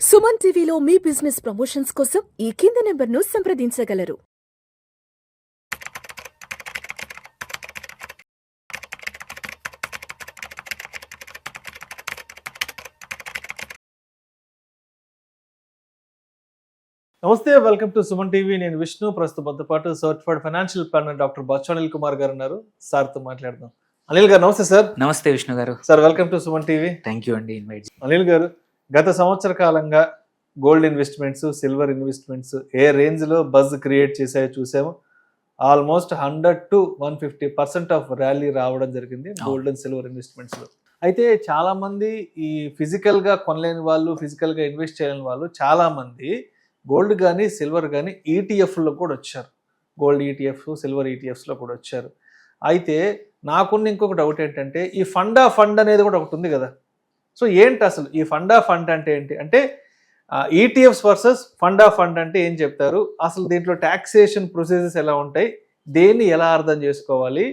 సుమన్ టీవీలో మీ business promotions కోసం ఈ కింది నెంబర్ను సంప్రదించగలరు. నమస్తే, వెల్కమ్ టు సుమన్ టీవీ. నేను విష్ణు. ప్రస్తుతంతో పాటు certified financial planner doctor Bachchu Anil Kumar గారు ఉన్నారు. సార్తో మాట్లాడదాం. అనిల్ గారు నమస్తే సార్. నమస్తే విష్ణు గారు. Sir welcome to Suman TV. Thank you అండి ఇన్వైట్. అనిల్ గారు, గత సంవత్సర కాలంగా గోల్డ్ ఇన్వెస్ట్మెంట్స్, సిల్వర్ ఇన్వెస్ట్మెంట్స్ ఏ రేంజ్లో బజ్ క్రియేట్ చేసాయో చూసాము. ఆల్మోస్ట్ 100 to 150% ఆఫ్ ర్యాలీ రావడం జరిగింది గోల్డ్ అండ్ సిల్వర్ ఇన్వెస్ట్మెంట్స్లో. అయితే చాలామంది ఈ ఫిజికల్గా కొనలేని వాళ్ళు, ఫిజికల్గా ఇన్వెస్ట్ చేయలేని వాళ్ళు చాలామంది గోల్డ్ కానీ సిల్వర్ కానీ ఈటీఎఫ్లో కూడా వచ్చారు. గోల్డ్ ఈటీఎఫ్, సిల్వర్ ఈటీఎఫ్స్లో కూడా వచ్చారు. అయితే నాకున్న ఇంకొక డౌట్ ఏంటంటే, ఈ ఫండ్ అనేది కూడా ఒకటి ఉంది కదా. సో ఏంటి అసలు ఈ ఫండ్ అంటే ఏంటి? అంటే ఈటీఎఫ్స్ వర్సెస్ ఫండ్ అంటే ఏం చెప్తారు? అసలు దీంట్లో ట్యాక్సేషన్ ప్రొసీజర్స్ ఎలా ఉంటాయి? దేన్ని ఎలా అర్థం చేసుకోవాలి?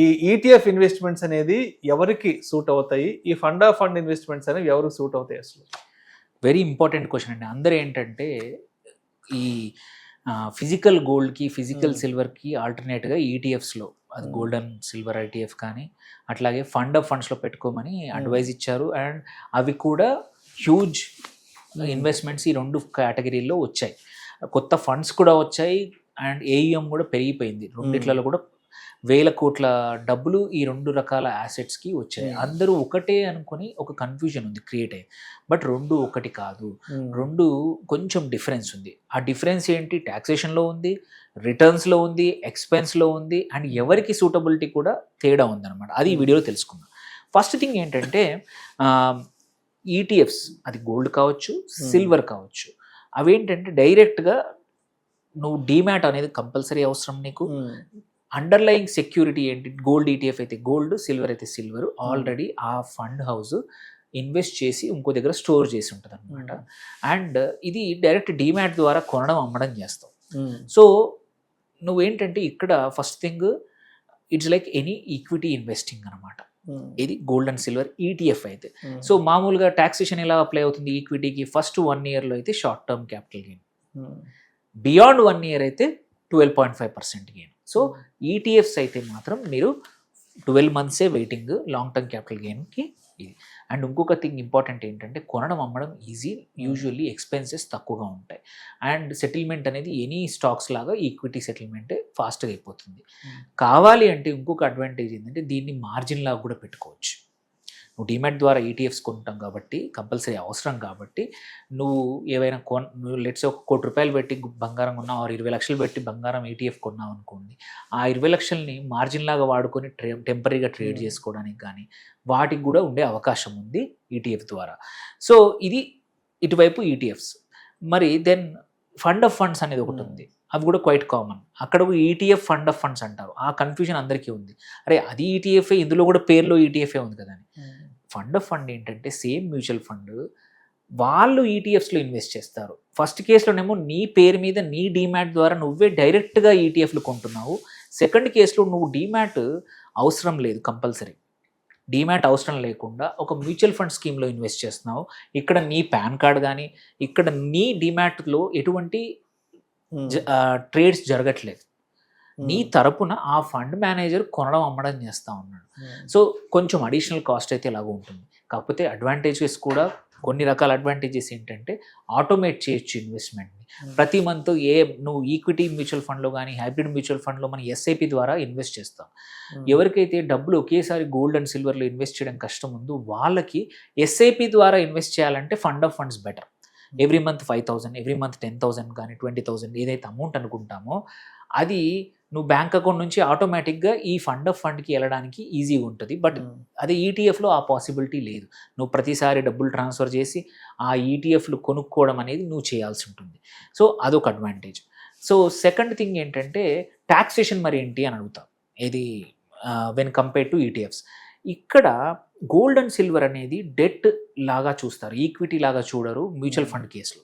ఈ ఈటీఎఫ్ ఇన్వెస్ట్మెంట్స్ అనేది ఎవరికి సూట్ అవుతాయి? ఈ ఫండ్ ఇన్వెస్ట్మెంట్స్ అనేవి ఎవరికి సూట్ అవుతాయి? అసలు వెరీ ఇంపార్టెంట్ క్వశ్చన్ అండి. అందరూ ఏంటంటే ఈ ఫిజికల్ గోల్డ్కి, ఫిజికల్ సిల్వర్కి ఆల్టర్నేట్గా ఈటీఎఫ్స్లో, అది గోల్డ్ అండ్ సిల్వర్ ఈటీఎఫ్ కానీ అట్లాగే ఫండ్స్లో పెట్టుకోమని అడ్వైజ్ ఇచ్చారు. అండ్ అవి కూడా హ్యూజ్ ఇన్వెస్ట్మెంట్స్ ఈ రెండు కేటగిరీల్లో వచ్చాయి. కొత్త ఫండ్స్ కూడా వచ్చాయి అండ్ ఏయుఎం కూడా పెరిగిపోయింది. రెండిట్లలో కూడా 1000 కోట్ల డబ్బులు ఈ రెండు రకాల యాసెట్స్కి వచ్చాయి. అందరూ ఒకటే అనుకుని ఒక కన్ఫ్యూజన్ ఉంది క్రియేట్ అయ్యి. బట్ రెండు ఒకటి కాదు, రెండు కొంచెం డిఫరెన్స్ ఉంది. ఆ డిఫరెన్స్ ఏంటి? ట్యాక్సేషన్లో ఉంది, రిటర్న్స్లో ఉంది, ఎక్స్పెన్స్లో ఉంది, అండ్ ఎవరికి సూటబిలిటీ కూడా తేడా ఉందన్నమాట. అది ఈ వీడియోలో తెలుసుకుందాం. ఫస్ట్ థింగ్ ఏంటంటే ఈటీఎఫ్స్, అది గోల్డ్ కావచ్చు, సిల్వర్ కావచ్చు, అవేంటంటే డైరెక్ట్గా నువ్వు డీమ్యాట్ అనేది కంపల్సరీ అవసరం నీకు. అండర్లయింగ్ సెక్యూరిటీ ఏంటి? గోల్డ్ ఈటీఎఫ్ అయితే గోల్డ్, సిల్వర్ అయితే సిల్వర్, ఆల్రెడీ ఆ ఫండ్ హౌస్ ఇన్వెస్ట్ చేసి ఇంకో దగ్గర స్టోర్ చేసి ఉంటుంది అనమాట. అండ్ ఇది డైరెక్ట్ డీమ్యాట్ ద్వారా కొనడం, అమ్మడం చేస్తావు. సో నువ్వేంటంటే ఇక్కడ first thing, it's like any equity investing అనమాట. ఇది గోల్డ్ అండ్ సిల్వర్ ఈటీఎఫ్ అయితే. సో మామూలుగా ట్యాక్సేషన్ ఎలా అప్లై అవుతుంది ఈక్విటీకి? ఫస్ట్ 1 yearలో అయితే short term capital gain, beyond 1 year అయితే 12.5% గెయిన్. సో ఈటీఎఫ్స్ అయితే మాత్రం మీరు 12 months waiting long term capital గెయిన్కి ఇది. అండ్ ఇంకొక థింగ్ ఇంపార్టెంట్ ఏంటంటే, కొనడం అమ్మడం ఈజీ, యూజువల్లీ ఎక్స్పెన్సెస్ తక్కువగా ఉంటాయి. అండ్ సెటిల్మెంట్ అనేది ఎనీ స్టాక్స్ లాగా ఈక్విటీ సెటిల్మెంటే ఫాస్ట్గా అయిపోతుంది. కావాలి అంటే ఇంకొక అడ్వాంటేజ్ ఏంటంటే, దీన్ని మార్జిన్ లాగా కూడా పెట్టుకోవచ్చు. నువ్వు డీమ్యాట్ ద్వారా ఈటీఎఫ్స్ కొంటాం కాబట్టి, కంపల్సరీ అవసరం కాబట్టి, నువ్వు ఏవైనా నువ్వు లెట్స్ ఒక 1 కోటి రూపాయలు పెట్టి బంగారం కొన్నావు, 20 లక్షలు పెట్టి బంగారం ఈటీఎఫ్ కొన్నావు అనుకోండి, ఆ 20 లక్షల్ని మార్జిన్ లాగా వాడుకొని టెంపరీగా ట్రేడ్ చేసుకోవడానికి కానీ వాటికి కూడా ఉండే అవకాశం ఉంది ఈటీఎఫ్ ద్వారా. సో ఇది ఇటువైపు ఈటీఎఫ్స్. మరి దెన్ ఫండ్స్ అనేది ఒకటి ఉంది. అవి కూడా క్వైట్ కామన్. అక్కడ ఈటీఎఫ్ ఫండ్స్ అంటారు. ఆ కన్ఫ్యూజన్ అందరికీ ఉంది. అరే అది ఈటీఎఫ్, ఇందులో కూడా పేరులో ఈటీఎఫే ఉంది కదా అని. ఫండ్ ఏంటంటే సేమ్ మ్యూచువల్ ఫండ్, వాళ్ళు ఈటీఎఫ్స్లో ఇన్వెస్ట్ చేస్తారు. ఫస్ట్ కేసులోనేమో నీ పేరు మీద నీ డీమ్యాట్ ద్వారా నువ్వే డైరెక్ట్గా ఈటీఎఫ్లు కొంటున్నావు. సెకండ్ కేసులో నువ్వు డీమ్యాట్ అవసరం లేదు, కంపల్సరీ డీమ్యాట్ అవసరం లేకుండా ఒక మ్యూచువల్ ఫండ్ స్కీమ్లో ఇన్వెస్ట్ చేస్తున్నావు. ఇక్కడ నీ పాన్ కార్డ్ కానీ, ఇక్కడ నీ డీమ్యాట్లో ఎటువంటి ట్రేడ్స్ జరగట్లేదు. నీ తరపున ఆ ఫండ్ మేనేజర్ కొనడం అమ్మడం చేస్తూ ఉన్నాడు. సో కొంచెం అడిషనల్ కాస్ట్ అయితే ఇలాగ ఉంటుంది. కాకపోతే అడ్వాంటేజెస్ కూడా, కొన్ని రకాల అడ్వాంటేజెస్ ఏంటంటే, ఆటోమేట్ చేయొచ్చు ఇన్వెస్ట్మెంట్ని. ప్రతి మంత్ నువ్వు ఈక్విటీ మ్యూచువల్ ఫండ్లో కానీ హైబ్రిడ్ మ్యూచువల్ ఫండ్లో మన ఎస్ఐపి ద్వారా ఇన్వెస్ట్ చేస్తాం. ఎవరికైతే డబ్బులు ఒకేసారి గోల్డ్ అండ్ సిల్వర్లో ఇన్వెస్ట్ చేయడం కష్టం ఉందో వాళ్ళకి ఎస్ఐపి ద్వారా ఇన్వెస్ట్ చేయాలంటే funds better. Every month 5,000, every month 10,000 కానీ 20,000 ఏదైతే అమౌంట్ అనుకుంటామో అది నువ్వు బ్యాంక్ అకౌంట్ నుంచి ఆటోమేటిక్గా ఈ ఫండ్కి వెళ్ళడానికి ఈజీగా ఉంటుంది. బట్ అదే ఈటీఎఫ్లో ఆ పాసిబిలిటీ లేదు. నువ్వు ప్రతిసారి డబ్బులు ట్రాన్స్ఫర్ చేసి ఆ ఈటీఎఫ్లు కొనుక్కోవడం అనేది నువ్వు చేయాల్సి ఉంటుంది. సో అదొక అడ్వాంటేజ్. సో సెకండ్ థింగ్ ఏంటంటే, ట్యాక్సేషన్ మరి ఏంటి అని అడుగుతాం. ఇది వెన్ కంపేర్ టు ఈటీఎఫ్స్. ఇక్కడ గోల్డ్ అండ్ సిల్వర్ అనేది డెట్ లాగా చూస్తారు, ఈక్విటీ లాగా చూడరు మ్యూచువల్ ఫండ్ కేసులో.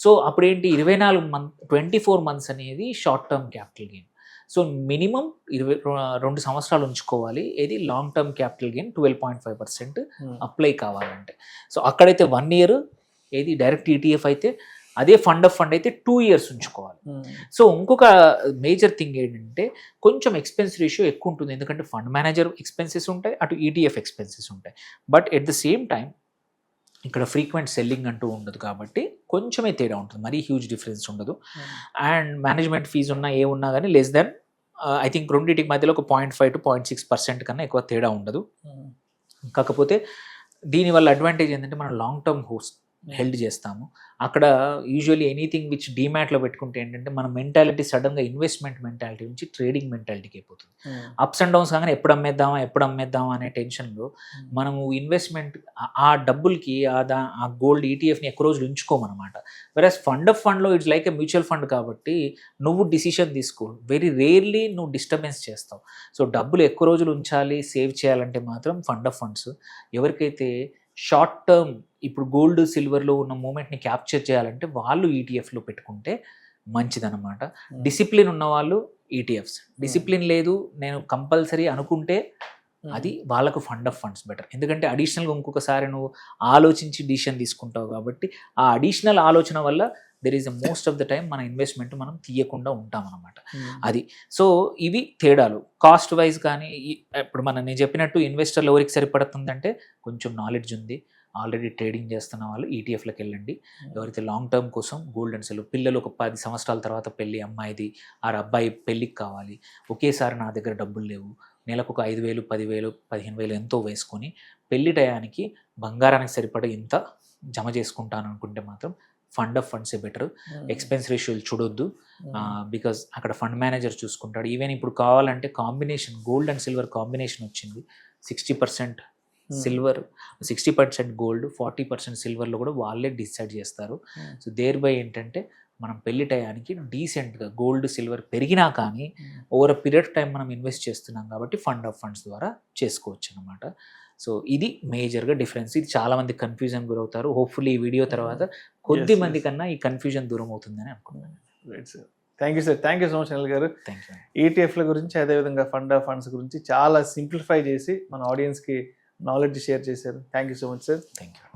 సో అప్పుడేంటి 24 months అనేది short term capital gain. So minimum 22 సంవత్సరాలు ఉంచుకోవాలి. ఇది long term capital gain 12.5% apply కావాలంటే. సో అక్కడైతే 1 year ఏది డైరెక్ట్ ఈటీఎఫ్ అయితే అదే ఫండ్ ఆఫ్ ఫండ్ అయితే 2 years ఉంచుకోవాలి. సో ఇంకొక మేజర్ థింగ్ ఏంటంటే కొంచెం ఎక్స్పెన్స్ రేషియో ఎక్కువ ఉంటుంది, ఎందుకంటే ఫండ్ మేనేజర్ ఎక్స్పెన్సెస్ ఉంటాయి, అటు ఈటీఎఫ్ ఎక్స్పెన్సెస్ ఉంటాయి. But at the same time ఇక్కడ ఫ్రీక్వెంట్ సెల్లింగ్ అంటూ ఉండదు కాబట్టి కొంచెమే తేడా ఉంటుంది, మరీ హ్యూజ్ డిఫరెన్స్ ఉండదు. అండ్ మేనేజ్మెంట్ ఫీజు ఉన్నా ఉన్నా కానీ లెస్ దెన్ ఐ థింక్ రెండింటికి మధ్యలో ఒక 0.5 to 0.6% కన్నా ఎక్కువ తేడా ఉండదు. కాకపోతే దీనివల్ల అడ్వాంటేజ్ ఏంటంటే మనం లాంగ్ టర్మ్ హెల్డ్ చేస్తాము. అక్కడ యూజువల్లీ ఎనీథింగ్ విచ్ డీమ్యాట్లో పెట్టుకుంటే ఏంటంటే మన మెంటాలిటీ సడన్గా ఇన్వెస్ట్మెంట్ మెంటాలిటీ నుంచి ట్రేడింగ్ మెంటాలిటీకి అయిపోతుంది. అప్స్ అండ్ డౌన్స్ కాగానే ఎప్పుడు అమ్మేద్దామా అనే టెన్షన్లో మనము ఇన్వెస్ట్మెంట్ ఆ డబ్బులకి ఆ గోల్డ్ ఈటీఎఫ్ని ఎక్కువ రోజులు ఉంచుకోమన్నమాట. వెరాస్ ఫండ్ ఆఫ్ ఫండ్లో it's like a mutual fund కాబట్టి నువ్వు డిసిషన్ తీసుకో, వెరీ రేర్లీ నువ్వు డిస్టర్బెన్స్ చేస్తావు. సో డబ్బులు ఎక్కువ రోజులు ఉంచాలి, సేవ్ చేయాలంటే మాత్రం ఫండ్ ఆఫ్ ఫండ్స్. ఎవరికైతే షార్ట్ టర్మ్ ఇప్పుడు గోల్డ్ సిల్వర్లో ఉన్న మూమెంట్ని క్యాప్చర్ చేయాలంటే వాళ్ళు ఈటీఎఫ్లో పెట్టుకుంటే మంచిదన్నమాట. డిసిప్లిన్ ఉన్న వాళ్ళు ఈటీఎఫ్స్, డిసిప్లిన్ లేదు నేను కంపల్సరీ అనుకుంటే అది వాళ్ళకు ఫండ్ ఆఫ్ ఫండ్స్ బెటర్. ఎందుకంటే అడిషనల్గా ఇంకొకసారి నువ్వు ఆలోచించి డిసిషన్ తీసుకుంటావు కాబట్టి ఆ అడిషనల్ ఆలోచన వల్ల there is most of the time మన ఇన్వెస్ట్మెంట్ మనం తీయకుండా ఉంటాం అన్నమాట. అది సో ఇవి తేడాలు కాస్ట్ వైజ్. కానీ ఇప్పుడు నేను చెప్పినట్టు ఇన్వెస్టర్లు ఎవరికి సరిపడుతుందంటే కొంచెం నాలెడ్జ్ ఉంది, ఆల్రెడీ ట్రేడింగ్ చేస్తున్న వాళ్ళు ఈటీఎఫ్లోకి వెళ్ళండి. ఎవరైతే లాంగ్ టర్మ్ కోసం గోల్డ్ అండ్ సిల్వర్, పిల్లలు ఒక 10 సంవత్సరాల తర్వాత పెళ్ళి, అమ్మాయిది అబ్బాయి పెళ్ళికి కావాలి, ఒకేసారి నా దగ్గర డబ్బులు లేవు, నెలకు ఒక 5,000, 10,000, 15,000 ఎంతో వేసుకొని పెళ్లి టయానికి బంగారానికి సరిపడ ఇంత జమ చేసుకుంటాను అనుకుంటే మాత్రం ఫండ్ ఆఫ్ ఫండ్సే బెటర్. ఎక్స్పెన్స్ రేషియోలు చూడొద్దు, బికాజ్ అక్కడ ఫండ్ మేనేజర్ చూసుకుంటాడు. ఈవెన్ ఇప్పుడు కావాలంటే combination gold and silver combination వచ్చింది, 60% సిల్వర్, 60% గోల్డ్, 40% సిల్వర్లో కూడా వాళ్ళే డిసైడ్ చేస్తారు. సో దేర్ బై ఏంటంటే మనం పెళ్లి టయానికి డీసెంట్గా గోల్డ్ సిల్వర్ పెరిగినా కానీ ఓవర్ అ పీరియడ్ టైం మనం ఇన్వెస్ట్ చేస్తున్నాం కాబట్టి ఫండ్ ఆఫ్ ఫండ్స్ ద్వారా చేసుకోవచ్చు అనమాట. సో ఇది మేజర్గా డిఫరెన్స్. ఇది చాలామంది కన్ఫ్యూజన్ గురవుతారు. హోప్ఫుల్లీ ఈ వీడియో తర్వాత కొద్ది మంది కన్నా ఈ కన్ఫ్యూజన్ దూరం అవుతుందని అనుకుంటున్నాను. Thank you sir, thank you so much Anil garu. Thank you. ఈటీఎఫ్ల గురించి అదేవిధంగా ఫండ్ ఆఫ్ ఫండ్స్ గురించి చాలా సింప్లిఫై చేసి మన ఆడియన్స్కి నాలెడ్జ్ షేర్ చేశారు. Thank you so much sir. Thank you.